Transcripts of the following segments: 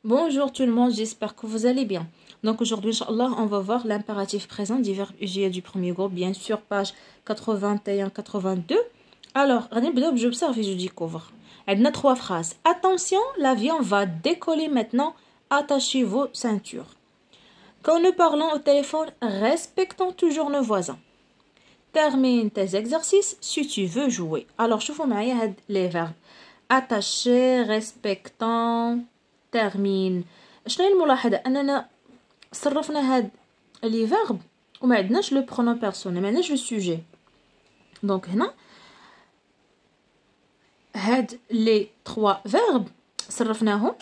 Bonjour tout le monde, j'espère que vous allez bien. Donc aujourd'hui, Inch'Allah, on va voir l'impératif présent du verbe usuel du premier groupe, bien sûr, page 81-82. Alors, j'observe et je découvre. Elle a trois phrases. Attention, l'avion va décoller maintenant, attachez vos ceintures. Quand nous parlons au téléphone, respectons toujours nos voisins. Termine tes exercices si tu veux jouer. Alors, je vous mets les verbes. Attacher, respectant, termine. شنو هي الملاحظة أننا صرفنا هاد لي فيرب وما عندناش لو برونون بيرسونيل ما عندناش لو سوجي دونك هنا هاد لي 3 فيرب صرفناهم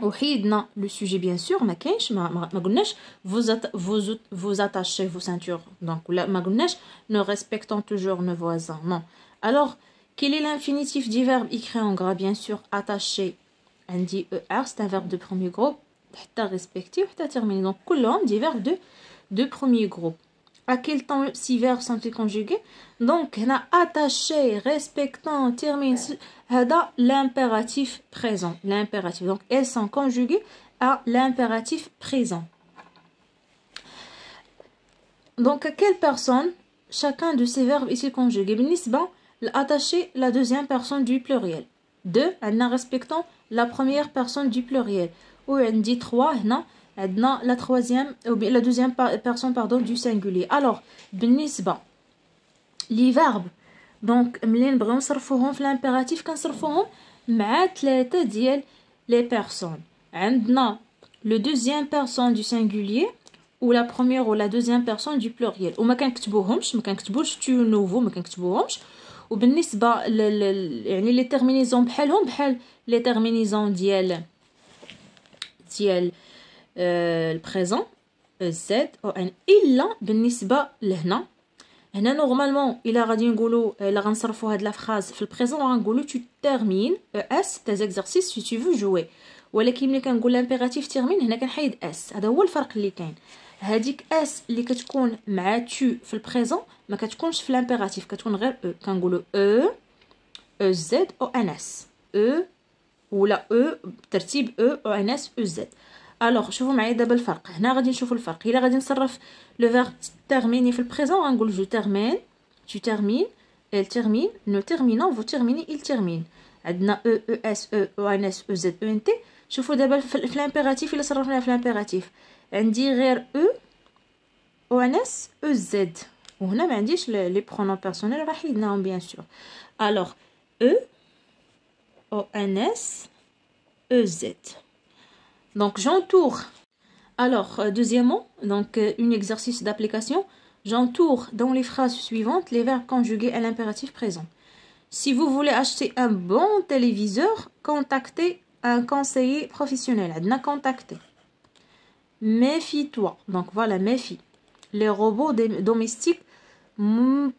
وحيدنا لو سوجي بيان سور ما كاينش ما قلناش vous attachez vos ceintures donc ولا ما قلناش nous respectons toujours nos voisins non alors quel est l'infinitif du verbe écrit en gras bien sûr attaché عندي ER c'est un verbe de premier groupe حتى respecter وحتى terminer donc كلهم des verbes de premier groupe. À quel temps ces verbes sont-ils conjugués? Donc هنا attaché, respectant, termine هذا l'impératif présent l'impératif donc elles sont conjuguées à l'impératif présent. Donc à quelle personne chacun de ces verbes est-il conjugué? بالنسبة l'attaché la deuxième personne du pluriel. 2 عندنا respectant la première personne du pluriel. Ou on dit 3 هنا عندنا la troisième ou bien la deuxième personne pardon du singulier. Alors بالنسبة les verbes donc ملي نبغيو نصرفوهم في l'impératif كنصرفوهم مع 3 ديال les personnes. عندنا le deuxième personne du singulier ou la première ou la deuxième personne du pluriel. وما كنكتبوهمش ما كنكتبوش tu nouveau ما كنكتبوهمش. وبالنسبه يعني لي تيرمينيزون بحالهم بحال لي تيرمينيزون ديال البريزون زد او ان الا بالنسبه لهنا هنا نورمالمون الا غادي نقولوا الا غنصرفوا هاد لا فراز في البريزون غنقولوا tu termines اس tes exercices si tu veux jouer ولكن ملي كنقول لامبيراتيف تيرمين هنا كنحيد اس هذا هو الفرق اللي كاين هذيك اس اللي كتكون مع تو في البريزون ما كتكونش في لامبيراتيف كتكون غير او كنقولوا او زد او ان اس او ولا او ترتيب او ان اس او زد. الوغ شوفوا معايا دابا الفرق هنا غادي نشوفوا الفرق الا غادي نصرف لو فيرب تيرميني في البريزون غنقول جو تيرمين tu termines elle termine nous terminons vous terminez il termine عندنا او اس او ان اس او زد او ان تي. شوفوا دابا في الامبيراتيف الا صرفناها في الامبيراتيف عندي غير او ان اس او زد وهنا ما عنديش لي برونون بيرسونيل راه حيدناهم بيان سور. الوغ او ان اس او زد donc j'entoure. Alors deuxièmement donc un exercice d'application j'entoure dans les phrases suivantes les verbes conjugués à l'impératif présent. Si vous voulez acheter un bon téléviseur contactez un conseiller professionnel. عندنا contacter. Méfie-toi. Donc voilà, méfie. Les robots domestiques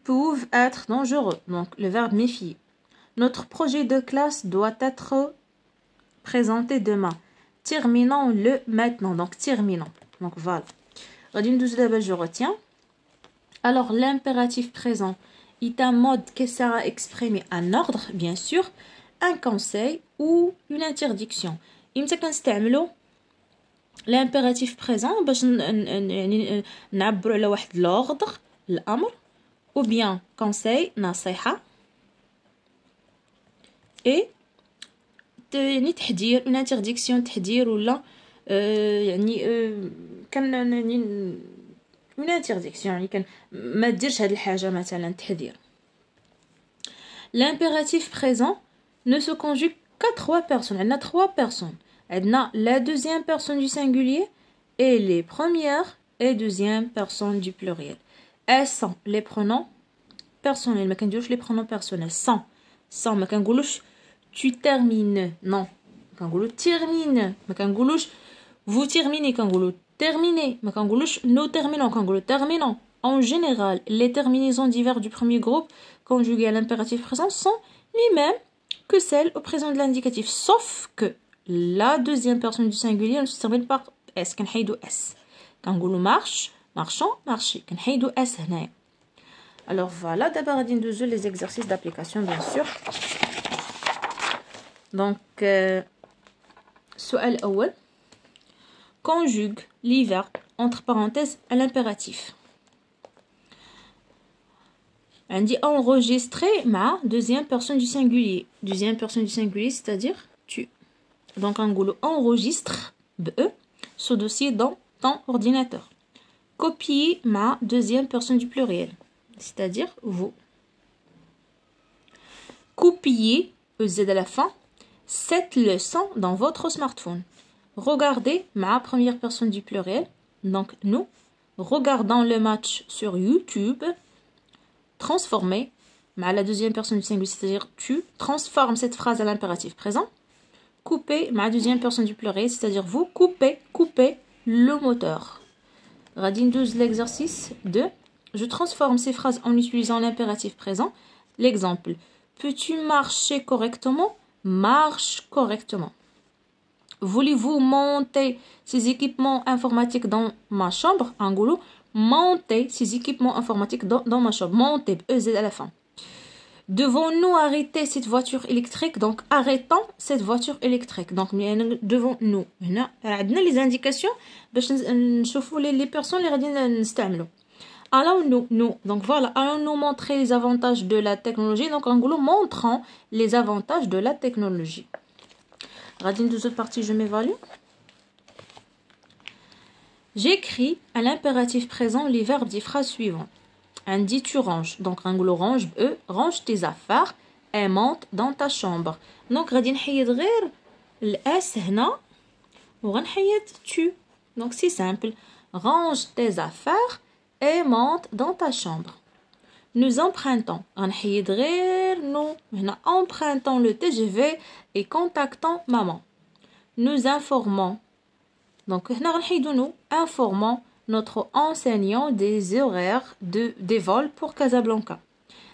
peuvent être dangereux. Donc le verbe méfier. Notre projet de classe doit être présenté demain. Terminons-le maintenant. Donc terminons. Donc voilà. Je retiens. Alors l'impératif présent est un mode qui sera exprimé un ordre, bien sûr, un conseil ou une interdiction. إمتى كنستعملوا l'impératif présent باش يعني نعبروا على واحد l'ordre الأمر ou bien conseil نصيحة et يعني تحذير une interdiction تحذير ولا يعني كان يعني une interdiction يعني كان ما ديرش هاد الحاجة مثلا تحذير. L'impératif présent ne se conjugue qu'à 3 personnes. عندنا 3 personnes. عندنا la deuxième personne du singulier et les premières et deuxième personne du pluriel. Elles sont les pronoms personnels. ما كنديروش les pronoms personnels. sans ما كنقولوش tu termines. Non. كنقولوا termine. ما كنقولوش vous terminez كنقولوا terminer. ما كنقولوش nous terminons كنقولوا terminons. En général, les terminaisons divers du premier groupe conjuguées à l'impératif présent sont les mêmes que celles au présent de l'indicatif, sauf que la deuxième personne du singulier ne se termine par S. كنحيدو S. كنقولوا marche, marchant, marcher. كنحيدو S هنايا. Alors voilà, d'abord غادي ندوزو les exercices d'application bien sûr. Donc السؤال الأول conjugue les verbes entre parenthèses à l'impératif. On dit enregistrer ma deuxième personne du singulier. Deuxième personne du singulier, c'est-à-dire tu. Donc on dit enregistre ce dossier dans ton ordinateur. Copier ma deuxième personne du pluriel, c'est-à-dire vous. Copier EZ à la fin cette leçon dans votre smartphone. Regardez ma première personne du pluriel, donc nous. Regardons le match sur YouTube. Transformer ma la deuxième personne du singulier, c'est-à-dire tu. Transforme cette phrase à l'impératif présent. Couper ma deuxième personne du pluriel, c'est-à-dire vous. Coupez le moteur. Radine 12, l'exercice 2. Je transforme ces phrases en utilisant l'impératif présent. L'exemple. Peux-tu marcher correctement? Marche correctement. Voulez-vous monter ces équipements informatiques dans ma chambre? Angoulou. Monter ces équipements informatiques dans ma chambre. Monter, EZ à la fin. Devons-nous arrêter cette voiture électrique? Donc, arrêtons cette voiture électrique. Donc, devons-nous. On a les indications. Les personnes les radines. Allons-nous. Donc, voilà. Allons-nous montrer les avantages de la technologie. Donc, en gros, montrons les avantages de la technologie. Radine, deux autres parties, je m'évalue. J'écris à l'impératif présent les verbes des phrases suivantes. On dit tu ranges. Donc, rango range, range tes affaires et monte dans ta chambre. Donc, غادي نحيد غير الاس هنا وغنحيد tu. Donc, c'est simple. Range tes affaires et monte dans ta chambre. Nous empruntons. غنحيد غير nous. هنا empruntons le TGV et contactons maman. Nous informons. Donc, nous informons notre enseignant des horaires des vols pour Casablanca.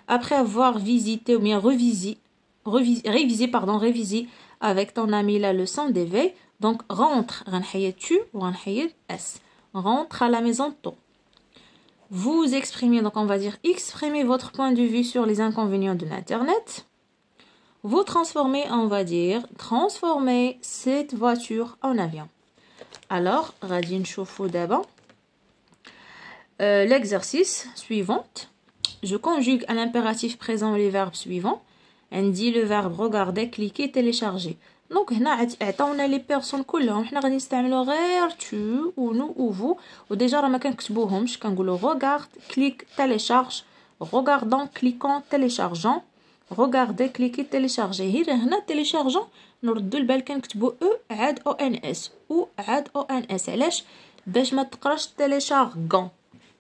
Après avoir visité ou bien révisé avec ton ami la leçon d'éveil, donc rentre, tu ou s. Rentre à la maison tôt. Vous exprimez, donc on va dire exprimez votre point de vue sur les inconvénients de l'Internet. Vous transformez, on va dire transformer cette voiture en avion. Alors, Radine Chauffou d'abord. L'exercice suivant. Je conjugue à l'impératif présent les verbes suivants. On dit le verbe regarder, cliquer, télécharger. Donc, on a les personnes كلهم. احنا غادي نستعملوا غير tu ou nous ou vous. وديجا راه ما كنكتبوهمش كنقولوا regarde, clique, télécharge. Regardons, cliquons, téléchargeons. Regarder, cliquer, télécharger. هنا téléchargeons. نردوا البال كنكتبوا عاد ONS ou عاد ONS. علاش؟ باش ما تقراش téléchargeons.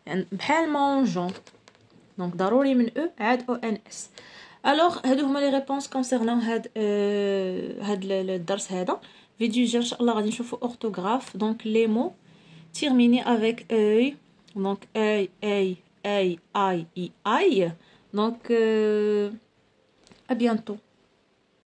يعني بحال مونجون. Donc ضروري من عاد ONS. Alors هادو هما لي ريبونس كونسيرنون هاد الدرس هذا. فيديو جاي ان شاء الله غادي نشوفوا orthographe. Donc les mots terminés avec œil. Donc œil, I, I. Donc à bientôt.